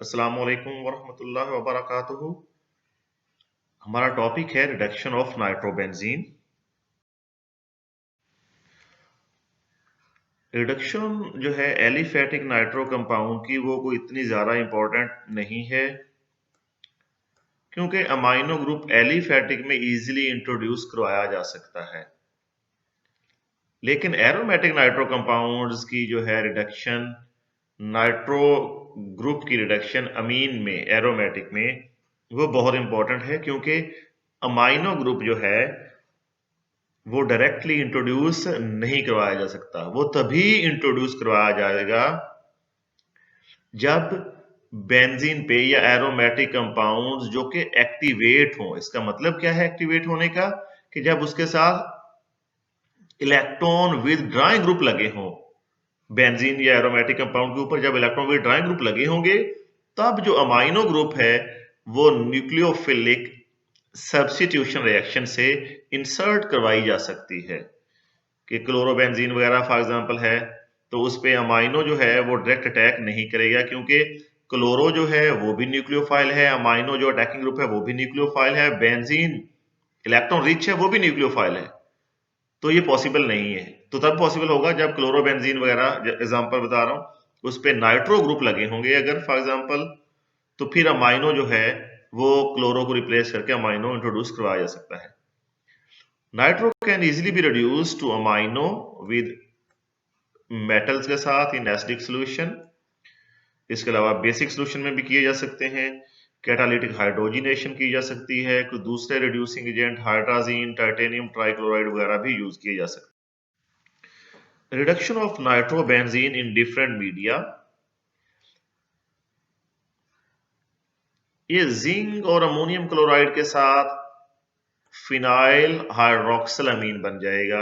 अस्सलाम वालेकुम वरहमतुल्लाहि वबरकातुहू। हमारा टॉपिक है रिडक्शन ऑफ नाइट्रोबेंजीन। रिडक्शन जो है एलिफेटिक नाइट्रो कंपाउंड की वो कोई इतनी ज़्यादा इम्पोर्टेंट नहीं है, क्योंकि अमाइनो ग्रुप एलिफेटिक में इजीली इंट्रोड्यूस करवाया जा सकता है। लेकिन एरोमेटिक नाइट्रो कंपाउंड्स की जो है रिडक्शन, नाइट्रो ग्रुप की रिडक्शन अमीन में, एरोमेटिक में, वो बहुत इंपॉर्टेंट है, क्योंकि अमाइनो ग्रुप जो है वो डायरेक्टली इंट्रोड्यूस नहीं करवाया जा सकता। वो तभी इंट्रोड्यूस करवाया जाएगा जब बेंजीन पे या एरोमेटिक कंपाउंड्स जो कि एक्टिवेट हों। इसका मतलब क्या है एक्टिवेट होने का? कि जब उसके साथ इलेक्ट्रॉन विदड्रॉइंग ग्रुप लगे हों। बेंजीन या एरोमेटिक कंपाउंड के ऊपर जब इलेक्ट्रॉन विदड्रॉइंग ग्रुप लगे होंगे, तब जो अमाइनो ग्रुप है वो न्यूक्लियोफिलिक सब्स्टिट्यूशन रिएक्शन से इंसर्ट करवाई जा सकती है। कि क्लोरोबेंजीन वगैरह फॉर एग्जांपल है, तो उस पे अमाइनो जो है वो डायरेक्ट अटैक नहीं करेगा, क्योंकि क्लोरो जो है वो भी न्यूक्लियोफाइल है, अमाइनो जो अटैकिंग ग्रुप है वो भी न्यूक्लियोफाइल है, बेंजीन इलेक्ट्रॉन रिच है वो भी न्यूक्लियोफाइल है। तो ये पॉसिबल नहीं है। तो तब पॉसिबल होगा जब क्लोरोबेंजीन वगैरह, एग्जांपल बता रहा हूं, उस पे नाइट्रो ग्रुप लगे होंगे अगर फॉर एग्जांपल, तो फिर अमाइनो जो है वो क्लोरो को रिप्लेस करके अमाइनो इंट्रोड्यूस करवाया जा सकता है। Nitro can easily be reduce two amino with metals के साथ इन एसिडिक सोल्यूशन। इसके अलावा बेसिक सोल्यूशन में भी किए जा सकते हैं। कैटालिटिक हाइड्रोजिनेशन की जा सकती है। कुछ दूसरे reducing agent hydrazine, titanium trichloride वगैरह भी यूज किए जा सकते हैं। Reduction of nitrobenzene in different media, ये जिंक और अमोनियम क्लोराइड के साथ फिनाइल हाइड्रोक्सिल अमीन बन जाएगा।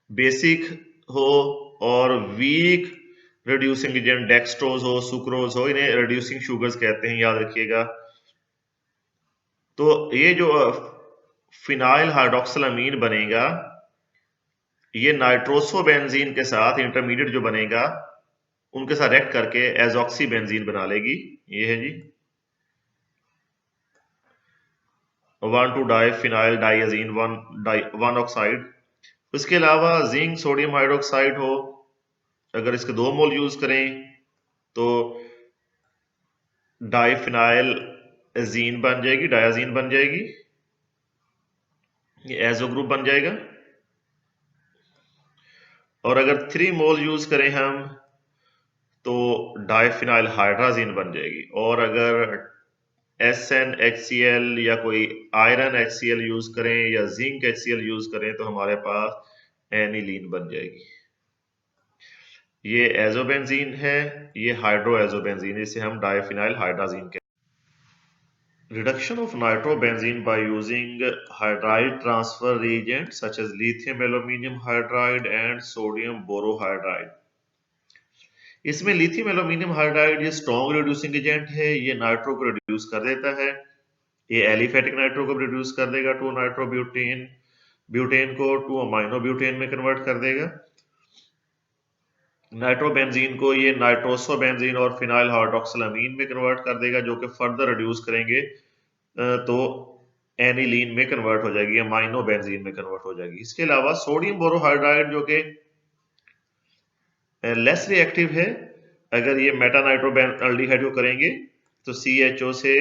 बेसिक हो और वीक रिड्यूसिंग एजेंट डेक्सट्रोज हो, सुक्रोज हो, इन्हें रिड्यूसिंग शुगर्स कहते हैं, याद रखिएगा। तो ये जो फिनाइल हाइड्रोक्सिल अमीन बनेगा, ये नाइट्रोसोबेंजीन के साथ इंटरमीडिएट जो बनेगा उनके साथ रिएक्ट करके एजॉक्सी बेंजीन बना लेगी। ये है जी 1,2 डाई फिनाइल डाइजीन 1 ऑक्साइड। उसके अलावा जिंक सोडियम हाइड्रोक्साइड हो, अगर इसके 2 मोल यूज करें तो डाइफिनाइल जीन बन जाएगी, डायाजीन बन जाएगी, ये एजो ग्रुप बन जाएगा। और अगर 3 मोल यूज करें हम तो डाइफिनाइल हाइड्राजीन बन जाएगी। और अगर SnHCl या कोई आयरन HCl यूज करें या जिंक HCl यूज करें तो हमारे पास एनिलीन बन जाएगी। ये एजोबेंजीन है, ये हाइड्रो एजोबेंजीन, इसे हम डाइफिनाइल हाइड्राजीन कहते हैं। Reduction of nitrobenzene by using hydride transfer reagents such as lithium aluminium hydride and sodium borohydride। इसमें लिथियम एल्यूमिनियम हाइड्राइड ये स्ट्रॉन्ग रिड्यूसिंग एजेंट है, ये नाइट्रो को रिड्यूस कर देता है। ये एलिफेटिक नाइट्रो को रिड्यूस कर देगा टू नाइट्रो ब्यूटेन, ब्यूटेन को टू अमाइनो ब्यूटेन में कन्वर्ट कर देगा। नाइट्रोबेंजीन को ये नाइट्रोसोबेंजीन और फिनाइल हाइड्रोक्सिल अमीन में कन्वर्ट कर देगा, जो कि फर्दर रिड्यूस करेंगे तो एनिलीन में कन्वर्ट हो जाएगी, अमाइनो बेंजीन में कन्वर्ट हो जाएगी। इसके अलावा सोडियम बोरोहाइड्राइड जो कि लेस रिएक्टिव है, अगर ये मेटा नाइट्रोअल्डिहाइड को करेंगे तो CHO से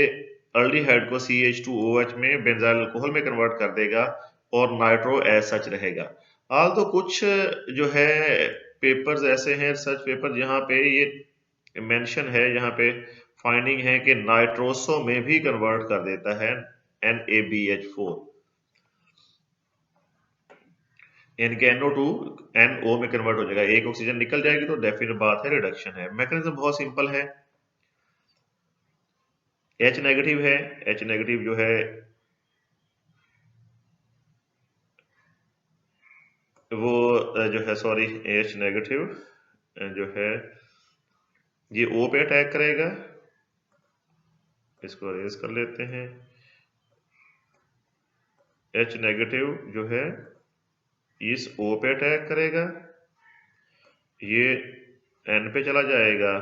अल्डिहाइड को CH2OH में बेंजाइल अल्कोहल में कन्वर्ट कर देगा और नाइट्रो एज सच रहेगा। हाल तो कुछ जो है पेपर्स ऐसे हैं, रिसर्च पेपर, जहां पे ये मेंशन है, यहाँ पे फाइंडिंग है कि नाइट्रोसो में भी कन्वर्ट कर देता है NaBH4, यानी कि NO2 NO में कन्वर्ट हो जाएगा। एक ऑक्सीजन निकल जाएगी तो डेफिनेट बात है रिडक्शन है। मैकेनिज्म बहुत सिंपल है। H नेगेटिव है, H नेगेटिव जो है वो जो है, सॉरी, H नेगेटिव जो है ये O पे अटैक करेगा। इसको अरेज कर लेते हैं। H नेगेटिव जो है इस O पे अटैक करेगा, ये N पे चला जाएगा,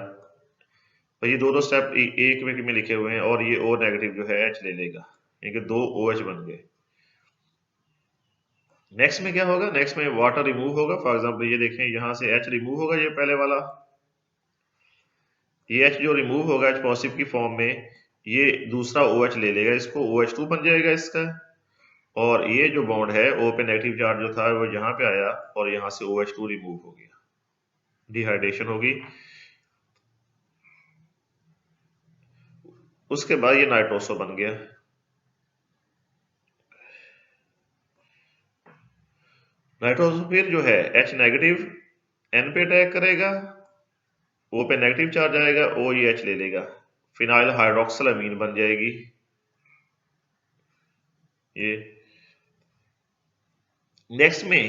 तो ये दो स्टेप एक में लिखे हुए हैं और ये ओ नेगेटिव जो है H ले लेगा, यानी कि दो OH बन गए। नेक्स्ट में क्या होगा, नेक्स्ट में वाटर रिमूव होगा। फॉर एग्जांपल ये देखें, यहां से H रिमूव होगा, ये पहले वाला, ये H जो रिमूव होगा H पॉजिटिव की फॉर्म में, ये दूसरा OH ले लेगा, इसको OH2 बन जाएगा इसका। और ये जो बॉन्ड है O पे नेगेटिव चार्ज जो था वो यहाँ पे आया और यहाँ से OH2 रिमूव हो गया, डिहाइड्रेशन होगी। उसके बाद ये नाइट्रोसो बन गया। नाइट्रोसो फिर जो है H नेगेटिव N पे अटैक करेगा, O पे नेगेटिव चार्ज आएगा, O ये H ले लेगा, फिनाइल हाइड्रोक्सिल अमीन बन जाएगी ये। नेक्स्ट में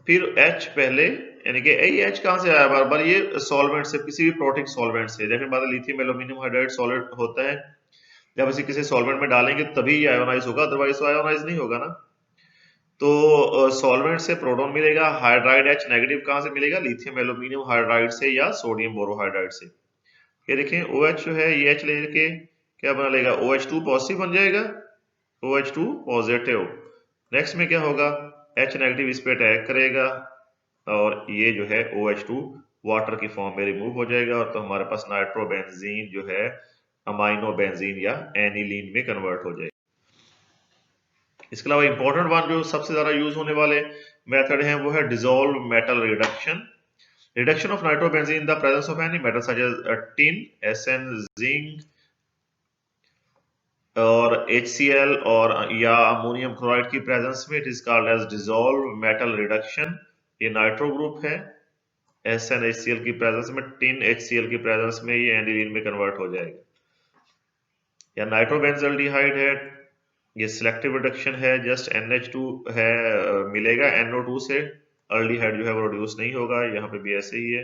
फिर H पहले, यानी कि ये H कहां से आया, बार बार ये सॉल्वेंट से, किसी भी प्रोटिक सॉल्वेंट से, जैसे बात लिथियम एल्यूमिनियम हाइड्राइड सॉलिड होता है, जब इसे किसी सॉल्वेंट में डालेंगे तभी ये आयोनाइज होगा, अदरवाइज तो आयोनाइज नहीं होगा ना। तो सॉल्वेंट से प्रोटॉन मिलेगा, हाइड्राइड H नेगेटिव कहां से मिलेगा, लिथियम एल्यूमिनियम हाइड्राइड से या सोडियम बोरोहाइड्राइड से। ये देखें OH जो है ये H लेके क्या बना लेगा, OH2 पॉजिटिव बन जाएगा, OH2 पॉजिटिव। नेक्स्ट में क्या होगा, H नेगेटिव इस पे अटैक करेगा और ये जो है OH2 वाटर की फॉर्म में रिमूव हो जाएगा, और तो हमारे पास नाइट्रोबेंजीन जो है अमाइनो बेंजीन या एनिलीन में कन्वर्ट हो जाएगा। इसके अलावा इंपॉर्टेंट वन जो सबसे ज्यादा यूज होने वाले मेथड है वो है dissolve metal reduction. Reduction of nitrobenzene in the presence of any metal such as tin, SN, zinc और HCl और या अमोनियम क्लोराइड की प्रेजेंस में, it is called as dissolve metal reduction. ये नाइट्रो ग्रुप है, SnHCl की presence में, tin HCl की प्रेजेंस में ये एनिलीन में कन्वर्ट हो जाएगा। या नाइट्रोबेंजल्डिहाइड है, ये सिलेक्टिव रिडक्शन है, जस्ट NH2 है मिलेगा NO2 से, अल्डिहाइड जो है वो रिड्यूस नहीं होगा, यहाँ पे भी ऐसे ही है,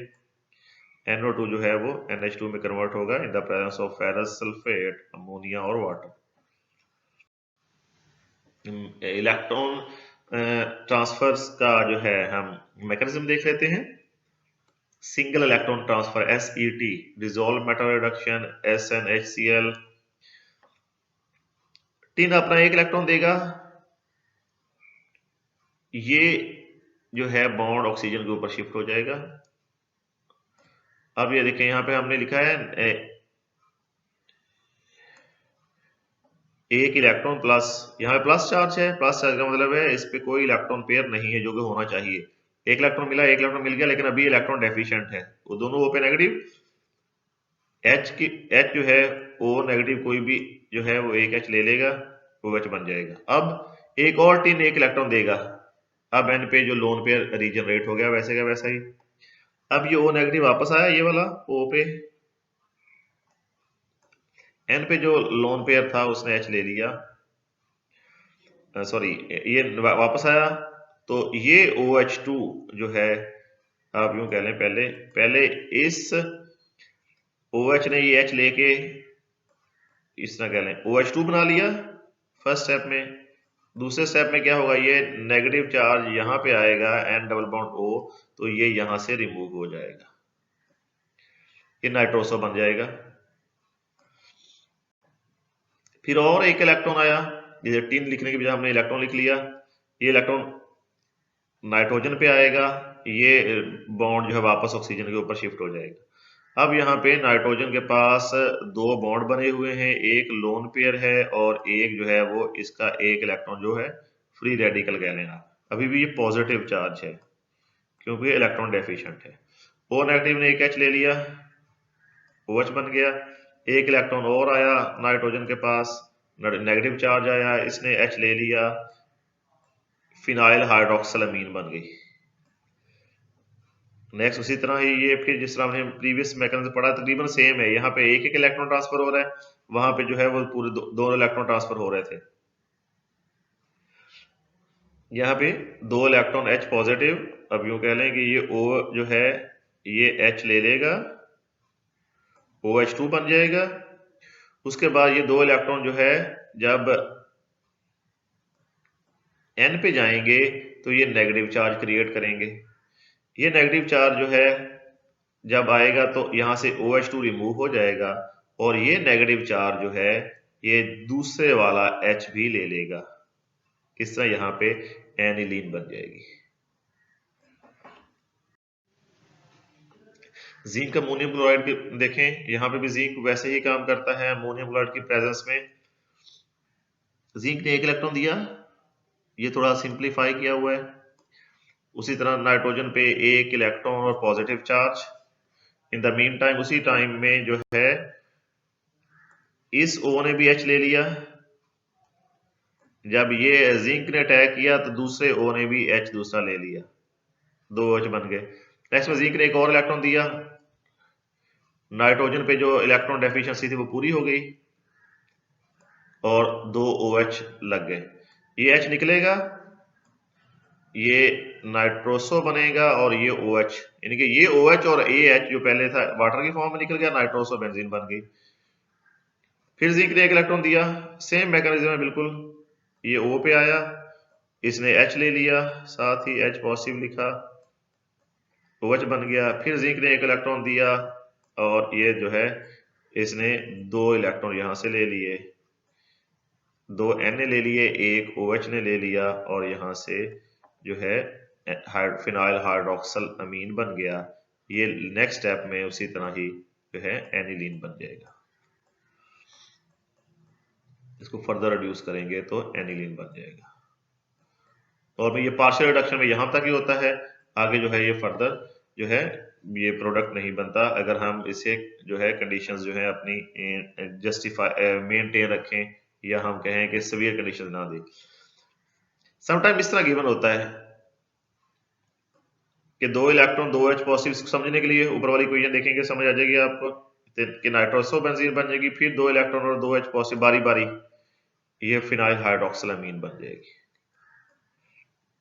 NO2 जो है वो NH2 में कन्वर्ट होगा इन the presence of ferrous sulphate, ammonia और वाटर। इलेक्ट्रॉन ट्रांसफर्स का जो है हम मैकेनिज्म देख लेते हैं। Single electron transfer SET, dissolve metal reduction, SnHCl, tin अपना एक इलेक्ट्रॉन देगा, ये जो है बॉन्ड ऑक्सीजन के ऊपर शिफ्ट हो जाएगा। अब ये देखें यहाँ पे हमने लिखा है एक इलेक्ट्रॉन प्लस, यहाँ पे प्लस चार्ज है, प्लस चार्ज का मतलब है इस पे कोई इलेक्ट्रॉन पेयर नहीं है जो कि होना चाहिए। एक इलेक्ट्रॉन मिला, एक इलेक्ट्रॉन मिल गया, लेकिन अभी इलेक्ट्रॉन डेफिशिएंट है, वो दोनों O पे नेगेटिव, H जो है O नेगेटिव कोई भी जो है वो एक H ले लेगा, OH बन जाएगा। अब एक और टिन एक इलेक्ट्रॉन देगा, अब N पे जो लोन पेयर रीजनरेट हो गया वैसे का वैसा ही। अब ये O नेगेटिव वापस आया, ये वाला O पे, N पे जो लोन पेयर था उसने H ले लिया, सॉरी ये वापस आया, तो ये OH2 जो है, आप यूं कह लें, पहले पहले इस OH ने ये H लेके इस तरह कह लें OH2 बना लिया फर्स्ट स्टेप में। दूसरे स्टेप में क्या होगा, ये नेगेटिव चार्ज यहाँ पे आएगा N डबल बॉन्ड O, तो ये यहां से रिमूव हो जाएगा, ये नाइट्रोसो बन जाएगा। फिर और एक इलेक्ट्रॉन आया, जैसे टिन लिखने के बजाय हमने इलेक्ट्रॉन लिख लिया, ये इलेक्ट्रॉन नाइट्रोजन पे आएगा, ये बॉन्ड जो है वापस ऑक्सीजन के ऊपर शिफ्ट हो जाएगा। अब यहाँ पे नाइट्रोजन के पास दो बॉन्ड बने हुए हैं, एक लोन पेयर है और एक जो है वो इसका एक इलेक्ट्रॉन जो है फ्री रेडिकल कह लेना, अभी भी ये पॉजिटिव चार्ज है क्योंकि इलेक्ट्रॉन डेफिशिएंट है। O नेगेटिव ने एक H ले लिया, OH बन गया, एक इलेक्ट्रॉन और आया नाइट्रोजन के पास, नेगेटिव चार्ज आया, इसने H ले लिया, फिनाइल हाइड्रोक्सिल अमीन बन गई। नेक्स्ट उसी तरह ही ये फिर जिस तरह हमने प्रीवियस मैकेनिज्म पढ़ा तकरीबन सेम है, यहाँ पे एक एक इलेक्ट्रॉन ट्रांसफर हो रहा है, वहां पे जो है वो पूरे दो इलेक्ट्रॉन ट्रांसफर हो रहे थे। यहाँ पे दो इलेक्ट्रॉन H पॉजिटिव, अब यूं कह लें कि ये O जो है ये H ले लेगा, OH2 बन जाएगा। उसके बाद ये दो इलेक्ट्रॉन जो है जब N पे जाएंगे तो ये नेगेटिव चार्ज क्रिएट करेंगे, ये नेगेटिव चार्ज जो है जब आएगा तो यहाँ से OH2 रिमूव हो जाएगा और ये नेगेटिव चार्ज जो है ये दूसरे वाला H भी ले लेगा। किस तरह यहाँ पे एनिलीन बन जाएगी। जिंक अमोनियम क्लोराइड के देखें, यहाँ पे भी जिंक वैसे ही काम करता है अमोनियम क्लोराइड की प्रेजेंस में। जिंक ने एक इलेक्ट्रॉन दिया, ये थोड़ा सिंप्लीफाई किया हुआ है। उसी तरह नाइट्रोजन पे एक इलेक्ट्रॉन और positive charge. In the mean time उसी टाइम में जो है इस O ने भी H ले लिया। जब ये जिंक ने अटैक किया तो दूसरे O ने भी H दूसरा ले लिया, 2 H बन गए। नेक्स्ट में जिंक ने एक और इलेक्ट्रॉन दिया, नाइट्रोजन पे जो इलेक्ट्रॉन डेफिशिएंसी थी वो पूरी हो गई और 2 OH लग गए। ये H निकलेगा, ये नाइट्रोसो बनेगा और ये OH, यानी कि ये OH और AH जो पहले था वाटर की फॉर्म में निकल गया, नाइट्रोसो बेंजीन बन गई। फिर जिंक ने एक इलेक्ट्रॉन दिया, सेम मैकेनिज्म है बिल्कुल। ये O पे आया, इसने H ले लिया, साथ ही H पॉजिटिव लिखा, OH बन गया। फिर जिंक ने एक इलेक्ट्रॉन दिया और ये जो है इसने 2 इलेक्ट्रॉन यहां से ले लिए, 2 N ने ले लिए, एक OH ने ले लिया और यहां से जो है फिनाइल हाइड्रोक्सल अमीन बन गया। ये नेक्स्ट स्टेप में उसी तरह ही जो है एनिलीन बन जाएगा। इसको फर्दर रिड्यूस करेंगे तो एनिलीन बन जाएगा। और ये पार्शियल रिडक्शन में यहां तक ही होता है, आगे जो है ये फर्दर जो है ये प्रोडक्ट नहीं बनता अगर हम इसे जो है कंडीशंस जो है अपनी जस्टिफाई मेंटेन रखें या हम कहें कि सीवियर कंडीशंस ना दें। समटाइम इस तरह गिवन होता है कि 2 इलेक्ट्रॉन 2 H पॉजिटिव, समझने के लिए ऊपर वाली इक्वेशन देखेंगे समझ आ जाएगी आपको कि नाइट्रोसो बेंजीन बन जाएगी, फिर 2 इलेक्ट्रॉन और 2 H पॉजिटिव बारी बारी ये फिनाइल हाइड्रोक्सिल अमीन बन जाएगी।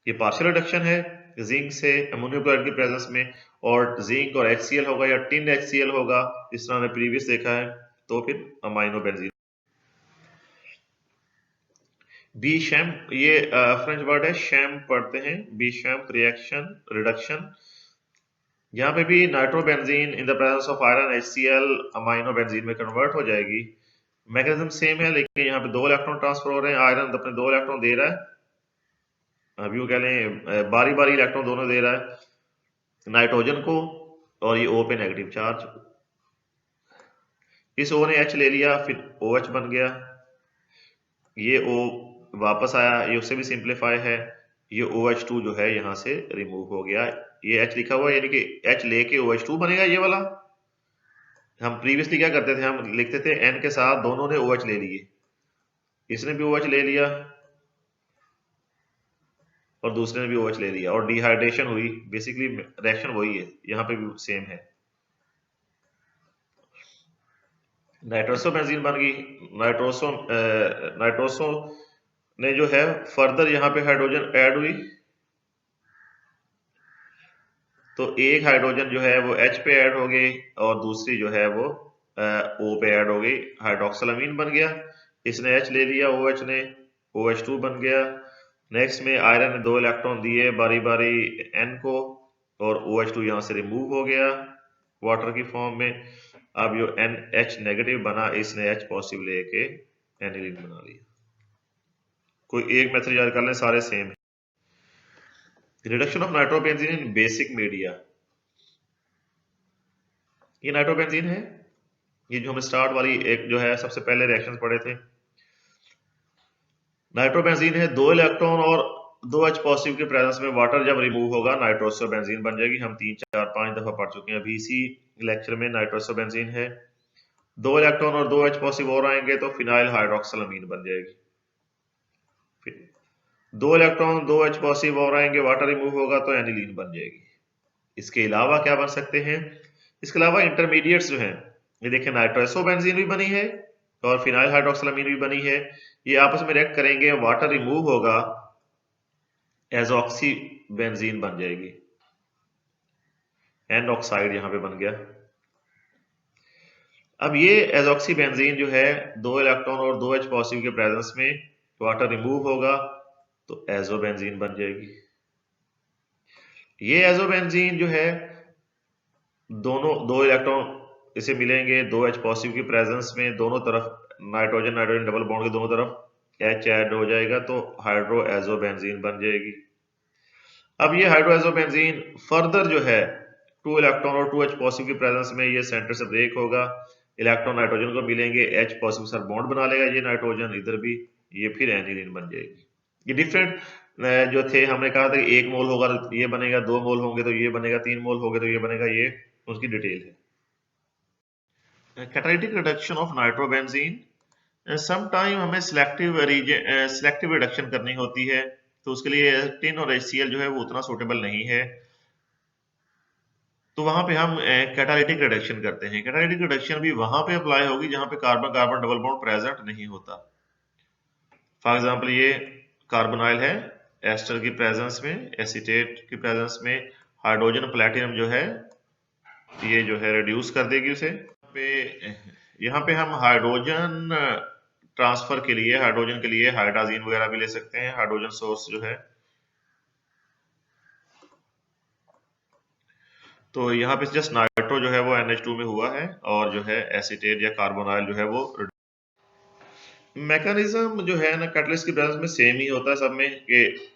ये पार्शियल रिडक्शन है जिंक से अमोनियम क्लोराइड की प्रेजेंस में, और जिंक और HCl होगा या टिन HCl होगा इस तरह हमने प्रीवियस देखा है, तो फिर अमाइनो बेंजीन। बी शैम्प, ये फ्रेंच वर्ड है, शैम्प पढ़ते हैं, बी शैम्प रिएक्शन रिडक्शन। यहाँ पे भी nitrobenzene in the presence of iron HCl amino benzene में कन्वर्ट हो जाएगी। मैकेनिज्म सेम है, लेकिन यहाँ पे 2 इलेक्ट्रॉन ट्रांसफर हो रहे हैं, आयरन अपने 2 इलेक्ट्रॉन दे रहा है, अब यूं कह लें बारी बारी इलेक्ट्रॉन दोनों दे रहा है नाइट्रोजन को, और ये O पे नेगेटिव चार्ज। इस O ने H ले लिया, फिर OH बन गया, ये O वापस आया, ये उससे भी सिंप्लीफाई है, ये OH2 जो है यहां से रिमूव हो गया, ये H लिखा हुआ है, यानी कि H लेके OH2 बनेगा ये वाला। हम प्रीवियसली क्या करते थे, हम लिखते थे N के साथ दोनों ने OH ले लिए, इसने भी OH ले लिया और दूसरे ने भी OH ले लिया और डिहाइड्रेशन हुई। बेसिकली रिएक्शन वही है, यहाँ पे भी सेम है। नाइट्रोसो बेंजीन बन गई, नाइट्रोसो ने जो है फर्दर यहाँ पे हाइड्रोजन ऐड हुई, तो एक हाइड्रोजन जो है वो H पे ऐड हो गई और दूसरी जो है वो O पे ऐड हो गई, हाइड्रोक्सिल अमीन बन गया। इसने H ले लिया, OH ने, OH2 बन गया। नेक्स्ट में आयरन ने 2 इलेक्ट्रॉन दिए बारी बारी N को और OH2 यहाँ से रिमूव हो गया वाटर की फॉर्म में। अब जो NH नेगेटिव बना, इसने H पॉजिटिव लेके एनिलीन बना लिया। कोई एक मेथड याद कर लें, सारे सेम है। Reduction of nitrobenzene in basic media, ये नाइट्रोबेंजीन है, ये जो हम स्टार्ट वाली एक जो है सबसे पहले रिएक्शंस पढ़े थे। नाइट्रोबेंजीन है, 2 इलेक्ट्रॉन और 2 H पॉजिटिव के प्रेजेंस में वाटर जब रिमूव होगा नाइट्रोसो बेंजीन बन जाएगी। हम 3 4 5 दफा पढ़ चुके हैं अभी इसी लेक्चर में। नाइट्रोसो बेंजीन है, 2 इलेक्ट्रॉन और 2 H पॉजिटिव और आएंगे तो फिनाइल हाइड्रोक्सिल अमीन बन जाएगी। 2 इलेक्ट्रॉन 2 H पॉजिटिव और आएंगे, वाटर रिमूव होगा तो एनिलीन बन जाएगी। इसके अलावा क्या बन सकते हैं, इसके अलावा इंटरमीडिएट्स जो हैं, ये देखें नाइट्रोसो बेंजीन भी बनी है और फिनाइल हाइड्रोक्सिल अमीन भी बनी है, ये आपस में रिएक्ट करेंगे, वाटर रिमूव होगा, एजॉक्सी बेंजीन बन जाएगी, एन ऑक्साइड यहां पे बन गया। अब ये एजॉक्सी बेंजीन जो है 2 इलेक्ट्रॉन और 2 H पॉजिटिव के प्रेजेंस में वाटर रिमूव होगा तो एजोबेंजीन बन जाएगी। ये एजोबेंजीन जो है दोनों दो इलेक्ट्रॉन इसे मिलेंगे 2H पॉजिटिव की प्रेजेंस में, दोनों तरफ नाइट्रोजन नाइट्रोजन डबल बॉन्ड के दोनों तरफ H ऐड हो जाएगा तो हाइड्रोएजोबेंजीन बन जाएगी। अब ये हाइड्रोएजोबेंजीन फर्दर जो है 2 इलेक्ट्रॉन और 2H पॉजिटिव की प्रेजेंस में ये सेंटर से ब्रेक होगा, इलेक्ट्रॉन नाइट्रोजन को मिलेंगे, H पॉजिटिव के साथ बॉन्ड बना लेगा ये नाइट्रोजन इधर भी, ये फिर एंजिलीन बन जाएगी। ये डिफरेंट जो थे, हमने कहा था कि 1 मोल होगा तो ये बनेगा, 2 मोल होंगे तो ये बनेगा, 3 मोल होंगे तो ये बनेगा, ये उसकी डिटेल है। Catalytic reduction of nitrobenzene, sometime हमें सिलेक्टिव रिडक्शन करनी होती है, तो उसके लिए टिन और HCl जो है वो उतना सूटेबल नहीं है, तो वहां पे हम कैटालिटिक रिडक्शन करते हैं। कैटालिटिक रिडक्शन भी वहां पे अप्लाई होगी जहां पे carbon carbon double bond present नहीं होता। फॉर एग्जांपल ये कार्बोनाइल है, एस्टर की प्रेजेंस में, एसीटेट की प्रेजेंस में हाइड्रोजन प्लेटिनम जो है ये जो है रिड्यूस कर देगी उसे। यहाँ पे हम हाइड्रोजन ट्रांसफर के लिए, हाइड्रोजन के लिए हाइड्राजीन वगैरह भी ले सकते हैं, हाइड्रोजन सोर्स जो है। तो यहाँ पे जस्ट नाइट्रो जो है वो NH2 में हुआ है, और जो है एसीटेट या कार्बोनाइल जो है वो। मैकेनिज्म जो है ना कैटलिस्ट की प्रेजेंस में सेम ही होता है सब में, कि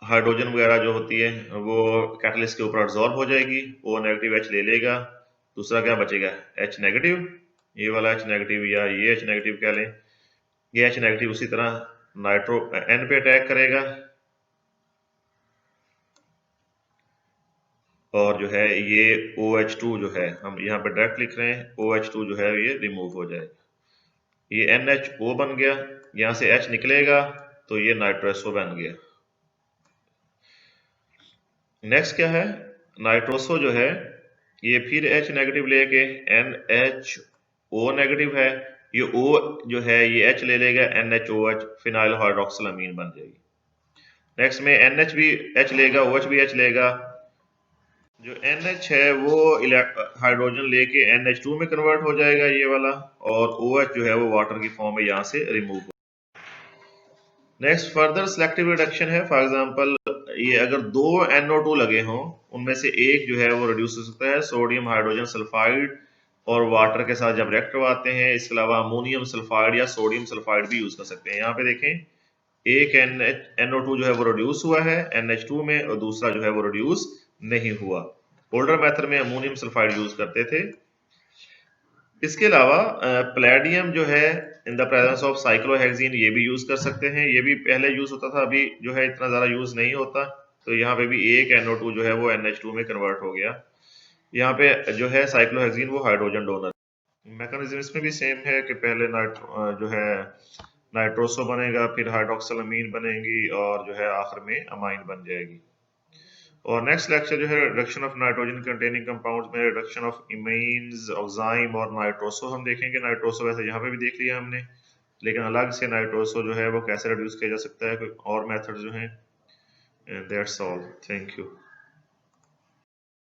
हाइड्रोजन वगैरह जो होती है वो कैटलिस्ट के ऊपर अब्सॉर्ब हो जाएगी, O नेगेटिव H ले लेगा, दूसरा क्या बचेगा H नेगेटिव, ये वाला H नेगेटिव या ये H नेगेटिव कह लें, ये H नेगेटिव उसी तरह नाइट्रो N पे अटैक करेगा, और जो है ये OH2 जो है हम यहाँ पे डायरेक्ट लिख रहे हैं, OH2 जो है ये रिमूव हो जाएगा, ये NHO बन गया, यहाँ से H निकलेगा तो ये नाइट्रोसो बन गया। नेक्स्ट क्या है, नाइट्रोसो जो है ये फिर H नेगेटिव लेके NHO नेगेटिव है, ये O जो है ये H ले लेगा, NHOH फिनाइल हाइड्रोक्सिलामीन बन जाएगी। नेक्स्ट में NH भी H लेगा, OH भी H लेगा, जो NH है वो हाइड्रोजन लेके NH2 में कन्वर्ट हो जाएगा ये वाला, और OH जो है वो वाटर की फॉर्म में यहाँ से रिमूव हो। नेक्स्ट फर्दर सिलेक्टिव रिडक्शन है, फॉर एग्जांपल ये अगर 2 NO2 लगे हों, उनमें से एक जो है वो रिड्यूस हो सकता है सोडियम हाइड्रोजन सल्फाइड और वाटर के साथ जब रिएक्ट करवाते हैं, इसके अलावा अमोनियम सल्फाइड या सोडियम सल्फाइड भी यूज कर सकते हैं। यहाँ पे देखें एक NO2 जो है वो रिड्यूस हुआ है NH2 में, और दूसरा जो है वो रिड्यूस नहीं हुआ। ओल्डर मेथड में अमोनियम सल्फाइड यूज करते थे। इसके अलावा प्लेडियम जो है इन द प्रेजेंस ऑफ साइक्लोहेक्सीन ये भी यूज कर सकते हैं, ये भी पहले यूज होता था, अभी जो है इतना ज्यादा यूज नहीं होता, तो यहाँ पे भी एक NO2 जो है वो NH2 में कन्वर्ट हो गया। यहाँ पे जो है साइक्लोहेक्सीन वो हाइड्रोजन डोनर। मैकेनिज्म इसमें भी सेम है कि पहले जो है नाइट्रोसो बनेगा, फिर हाइड्रोक्सिलामीन बनेगी, और जो है आखिर में अमाइन बन जाएगी। और नेक्स्ट लेक्चर जो है reduction of nitrogen containing compounds में रिडक्शन ऑफ इमीन्स, ऑक्साइम और नाइट्रोसो हम देखेंगे। नाइट्रोसो वैसे यहाँ पे भी देख लिया हमने, लेकिन अलग से नाइट्रोसो जो है वो कैसे रिड्यूस किया जा सकता है, कोई और मेथड जो है। That's all, thank you.